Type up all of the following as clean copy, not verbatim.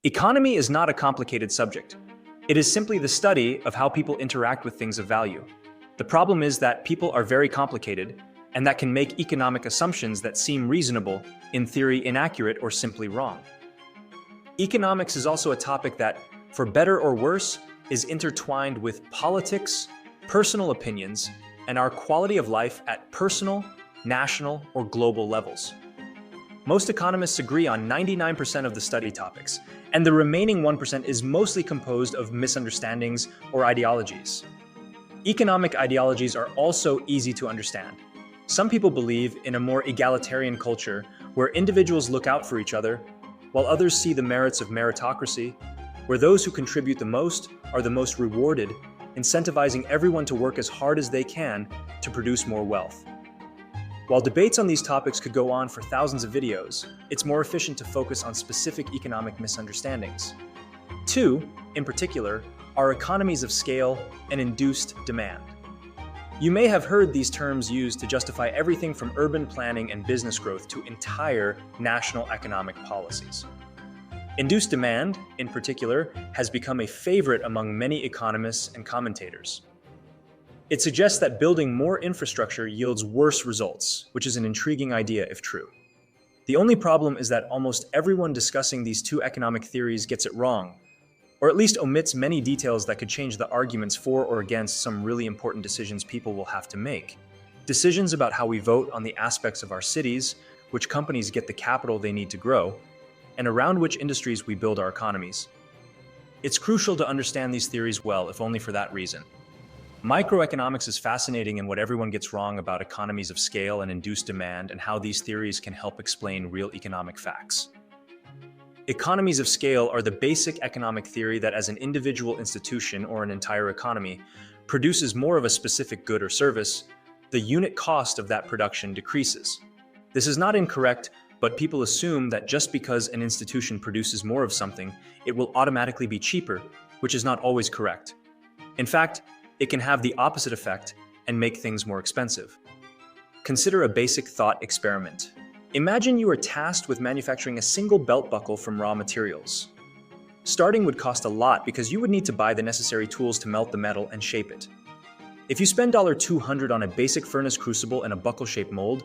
Economy is not a complicated subject. It is simply the study of how people interact with things of value. The problem is that people are very complicated, and that can make economic assumptions that seem reasonable, in theory inaccurate, or simply wrong. Economics is also a topic that, for better or worse, is intertwined with politics, personal opinions, and our quality of life at personal, national, or global levels. Most economists agree on 99% of the study topics, and the remaining 1% is mostly composed of misunderstandings or ideologies. Economic ideologies are also easy to understand. Some people believe in a more egalitarian culture where individuals look out for each other, while others see the merits of meritocracy, where those who contribute the most are the most rewarded, incentivizing everyone to work as hard as they can to produce more wealth. While debates on these topics could go on for thousands of videos, it's more efficient to focus on specific economic misunderstandings. Two, in particular, are economies of scale and induced demand. You may have heard these terms used to justify everything from urban planning and business growth to entire national economic policies. Induced demand, in particular, has become a favorite among many economists and commentators. It suggests that building more infrastructure yields worse results, which is an intriguing idea if true. The only problem is that almost everyone discussing these two economic theories gets it wrong, or at least omits many details that could change the arguments for or against some really important decisions people will have to make. Decisions about how we vote on the aspects of our cities, which companies get the capital they need to grow, and around which industries we build our economies. It's crucial to understand these theories well, if only for that reason. Microeconomics is fascinating in what everyone gets wrong about economies of scale and induced demand and how these theories can help explain real economic facts. Economies of scale are the basic economic theory that as an individual institution or an entire economy produces more of a specific good or service, the unit cost of that production decreases. This is not incorrect, but people assume that just because an institution produces more of something, it will automatically be cheaper, which is not always correct. In fact, it can have the opposite effect and make things more expensive. Consider a basic thought experiment. Imagine you are tasked with manufacturing a single belt buckle from raw materials. Starting would cost a lot because you would need to buy the necessary tools to melt the metal and shape it. If you spend $200 on a basic furnace crucible and a buckle-shaped mold,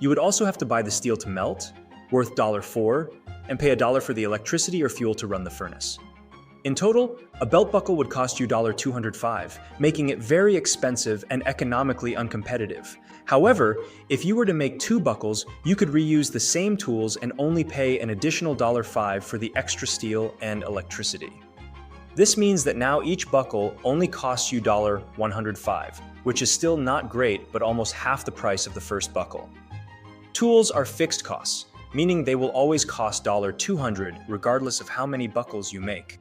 you would also have to buy the steel to melt, worth $4, and pay $1 for the electricity or fuel to run the furnace. In total, a belt buckle would cost you $205, making it very expensive and economically uncompetitive. However, if you were to make two buckles, you could reuse the same tools and only pay an additional $5 for the extra steel and electricity. This means that now each buckle only costs you $105, which is still not great, but almost half the price of the first buckle. Tools are fixed costs, meaning they will always cost $200 regardless of how many buckles you make.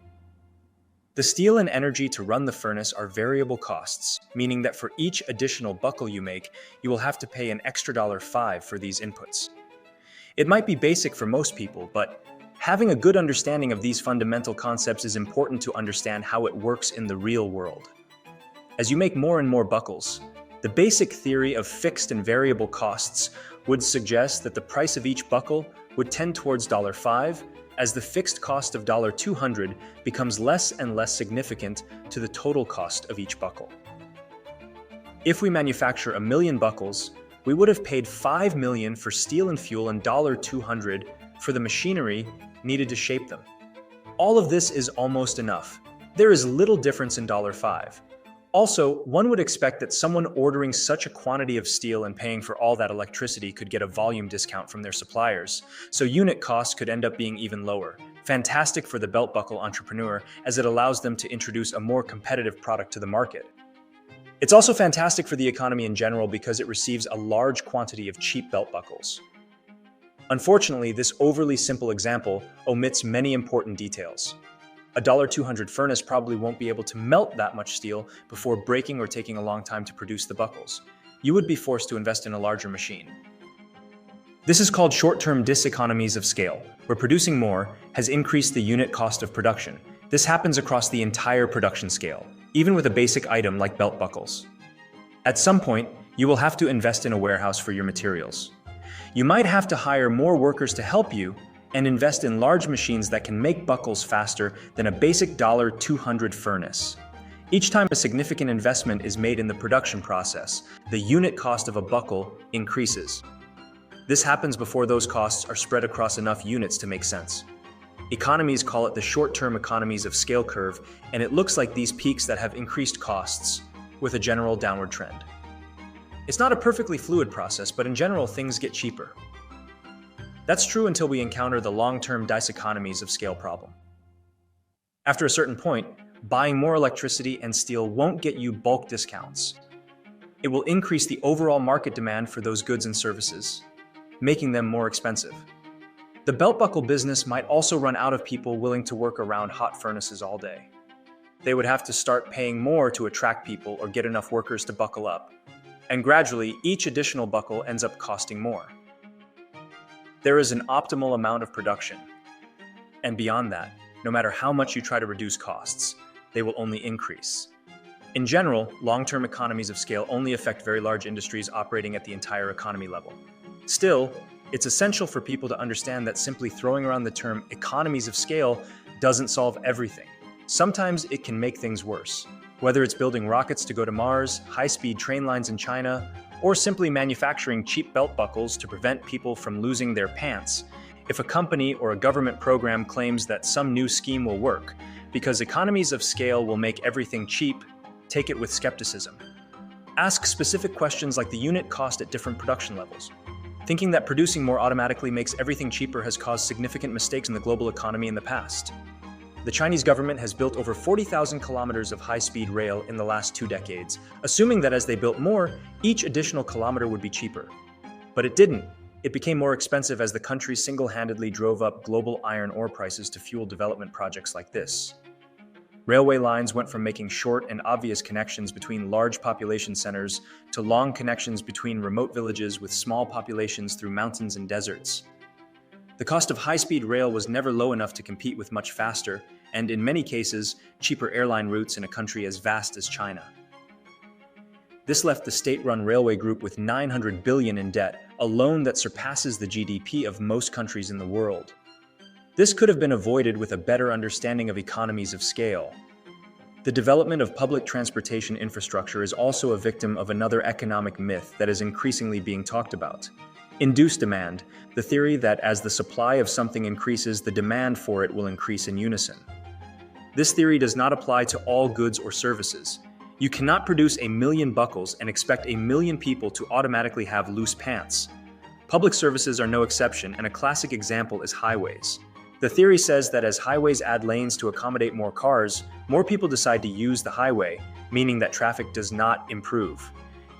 The steel and energy to run the furnace are variable costs, meaning that for each additional buckle you make, you will have to pay an extra $5 for these inputs. It might be basic for most people, but having a good understanding of these fundamental concepts is important to understand how it works in the real world. As you make more and more buckles, the basic theory of fixed and variable costs would suggest that the price of each buckle would tend towards $5, as the fixed cost of $200 becomes less and less significant to the total cost of each buckle. If we manufacture 1 million buckles, we would have paid $5 million for steel and fuel and $200 for the machinery needed to shape them. All of this is almost enough. There is little difference in $5. Also, one would expect that someone ordering such a quantity of steel and paying for all that electricity could get a volume discount from their suppliers, so unit costs could end up being even lower. Fantastic for the belt buckle entrepreneur, as it allows them to introduce a more competitive product to the market. It's also fantastic for the economy in general because it receives a large quantity of cheap belt buckles. Unfortunately, this overly simple example omits many important details. A $200 furnace probably won't be able to melt that much steel before breaking or taking a long time to produce the buckles. You would be forced to invest in a larger machine. This is called short-term diseconomies of scale, where producing more has increased the unit cost of production. This happens across the entire production scale, even with a basic item like belt buckles. At some point, you will have to invest in a warehouse for your materials. You might have to hire more workers to help you, and invest in large machines that can make buckles faster than a basic $200 furnace. Each time a significant investment is made in the production process, the unit cost of a buckle increases. This happens before those costs are spread across enough units to make sense. Economies call it the short-term economies of scale curve, and it looks like these peaks that have increased costs, with a general downward trend. It's not a perfectly fluid process, but in general, things get cheaper. That's true until we encounter the long-term diseconomies of scale problem. After a certain point, buying more electricity and steel won't get you bulk discounts. It will increase the overall market demand for those goods and services, making them more expensive. The belt buckle business might also run out of people willing to work around hot furnaces all day. They would have to start paying more to attract people or get enough workers to buckle up. And gradually, each additional buckle ends up costing more. There is an optimal amount of production. And beyond that, no matter how much you try to reduce costs, they will only increase. In general, long-term economies of scale only affect very large industries operating at the entire economy level. Still, it's essential for people to understand that simply throwing around the term economies of scale doesn't solve everything. Sometimes it can make things worse. Whether it's building rockets to go to Mars, high-speed train lines in China, or simply manufacturing cheap belt buckles to prevent people from losing their pants, if a company or a government program claims that some new scheme will work, because economies of scale will make everything cheap, take it with skepticism. Ask specific questions like the unit cost at different production levels. Thinking that producing more automatically makes everything cheaper has caused significant mistakes in the global economy in the past. The Chinese government has built over 40,000 kilometers of high-speed rail in the last 2 decades, assuming that as they built more, each additional kilometer would be cheaper. But it didn't. It became more expensive as the country single-handedly drove up global iron ore prices to fuel development projects like this. Railway lines went from making short and obvious connections between large population centers to long connections between remote villages with small populations through mountains and deserts. The cost of high-speed rail was never low enough to compete with much faster, and in many cases, cheaper airline routes in a country as vast as China. This left the state-run railway group with $900 billion in debt, a loan that surpasses the GDP of most countries in the world. This could have been avoided with a better understanding of economies of scale. The development of public transportation infrastructure is also a victim of another economic myth that is increasingly being talked about. Induced demand, the theory that as the supply of something increases, the demand for it will increase in unison. This theory does not apply to all goods or services. You cannot produce 1 million buckles and expect 1 million people to automatically have loose pants. Public services are no exception, and a classic example is highways. The theory says that as highways add lanes to accommodate more cars, more people decide to use the highway, meaning that traffic does not improve.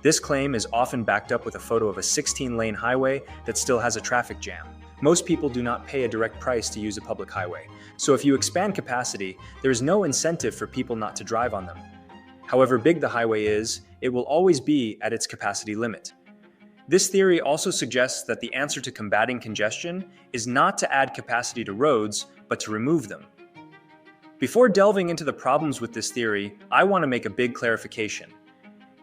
This claim is often backed up with a photo of a 16-lane highway that still has a traffic jam. Most people do not pay a direct price to use a public highway, so if you expand capacity, there is no incentive for people not to drive on them. However big the highway is, it will always be at its capacity limit. This theory also suggests that the answer to combating congestion is not to add capacity to roads, but to remove them. Before delving into the problems with this theory, I want to make a big clarification.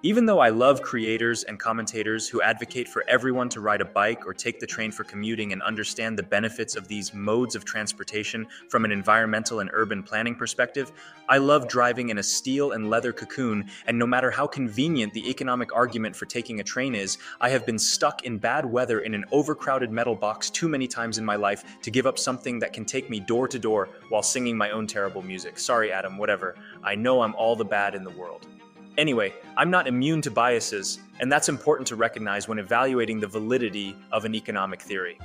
Even though I love creators and commentators who advocate for everyone to ride a bike or take the train for commuting and understand the benefits of these modes of transportation from an environmental and urban planning perspective, I love driving in a steel and leather cocoon, and no matter how convenient the economic argument for taking a train is, I have been stuck in bad weather in an overcrowded metal box too many times in my life to give up something that can take me door to door while singing my own terrible music. Sorry, Adam, whatever. I know I'm all the bad in the world. Anyway, I'm not immune to biases, and that's important to recognize when evaluating the validity of an economic theory.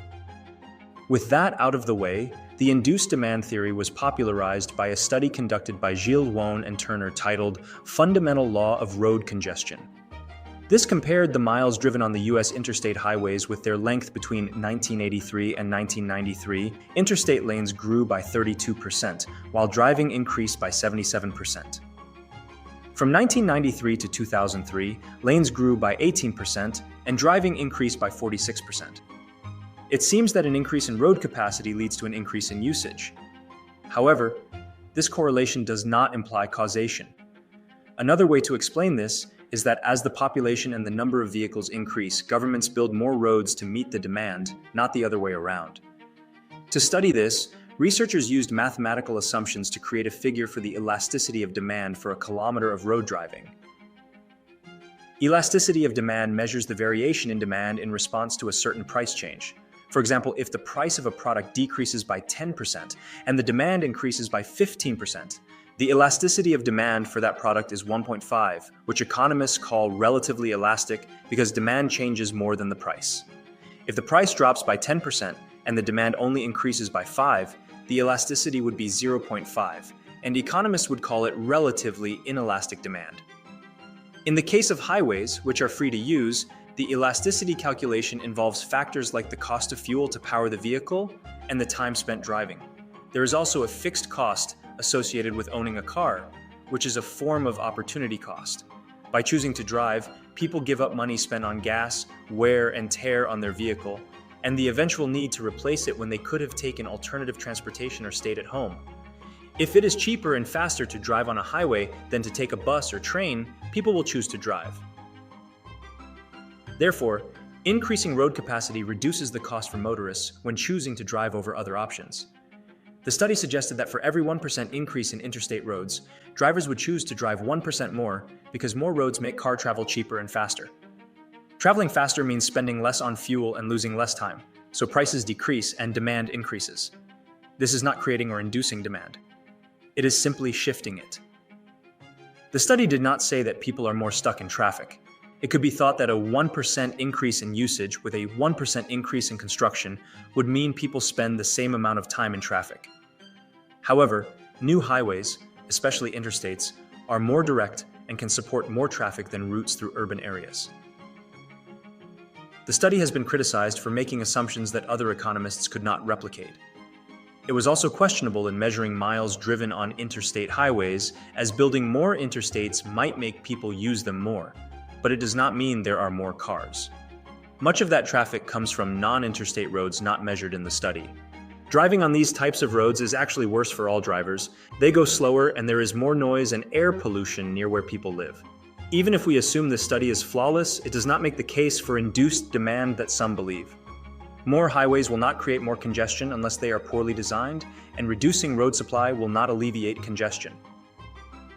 With that out of the way, the induced demand theory was popularized by a study conducted by Gilles Wone and Turner titled Fundamental Law of Road Congestion. This compared the miles driven on the U.S. interstate highways with their length between 1983 and 1993. Interstate lanes grew by 32%, while driving increased by 77%. From 1993 to 2003, lanes grew by 18% and driving increased by 46%. It seems that an increase in road capacity leads to an increase in usage. However, this correlation does not imply causation. Another way to explain this is that as the population and the number of vehicles increase, governments build more roads to meet the demand, not the other way around. To study this, researchers used mathematical assumptions to create a figure for the elasticity of demand for a kilometer of road driving. Elasticity of demand measures the variation in demand in response to a certain price change. For example, if the price of a product decreases by 10% and the demand increases by 15%, the elasticity of demand for that product is 1.5, which economists call relatively elastic because demand changes more than the price. If the price drops by 10% and the demand only increases by 5, the elasticity would be 0.5, and economists would call it relatively inelastic demand. In the case of highways, which are free to use, the elasticity calculation involves factors like the cost of fuel to power the vehicle and the time spent driving. There is also a fixed cost associated with owning a car, which is a form of opportunity cost. By choosing to drive, people give up money spent on gas, wear and tear on their vehicle, and the eventual need to replace it when they could have taken alternative transportation or stayed at home. If it is cheaper and faster to drive on a highway than to take a bus or train, people will choose to drive. Therefore, increasing road capacity reduces the cost for motorists when choosing to drive over other options. The study suggested that for every 1% increase in interstate roads, drivers would choose to drive 1% more because more roads make car travel cheaper and faster. Traveling faster means spending less on fuel and losing less time, so prices decrease and demand increases. This is not creating or inducing demand. It is simply shifting it. The study did not say that people are more stuck in traffic. It could be thought that a 1% increase in usage with a 1% increase in construction would mean people spend the same amount of time in traffic. However, new highways, especially interstates, are more direct and can support more traffic than routes through urban areas. The study has been criticized for making assumptions that other economists could not replicate. It was also questionable in measuring miles driven on interstate highways, as building more interstates might make people use them more, but it does not mean there are more cars. Much of that traffic comes from non-interstate roads not measured in the study. Driving on these types of roads is actually worse for all drivers. They go slower and there is more noise and air pollution near where people live. Even if we assume this study is flawless, it does not make the case for induced demand that some believe. More highways will not create more congestion unless they are poorly designed, and reducing road supply will not alleviate congestion.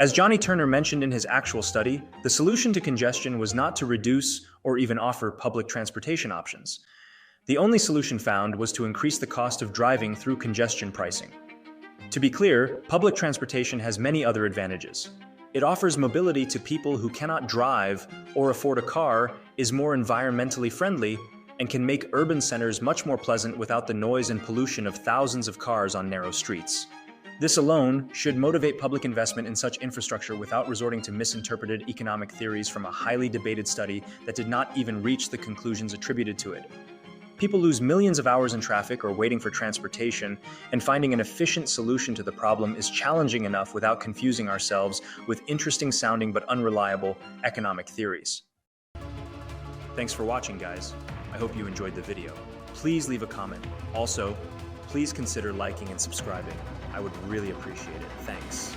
As Johnny Turner mentioned in his actual study, the solution to congestion was not to reduce or even offer public transportation options. The only solution found was to increase the cost of driving through congestion pricing. To be clear, public transportation has many other advantages. It offers mobility to people who cannot drive or afford a car, is more environmentally friendly, and can make urban centers much more pleasant without the noise and pollution of thousands of cars on narrow streets. This alone should motivate public investment in such infrastructure without resorting to misinterpreted economic theories from a highly debated study that did not even reach the conclusions attributed to it. People lose millions of hours in traffic or waiting for transportation, and finding an efficient solution to the problem is challenging enough without confusing ourselves with interesting sounding but unreliable economic theories. Thanks for watching, guys. I hope you enjoyed the video. Please leave a comment. Also, please consider liking and subscribing. I would really appreciate it. Thanks.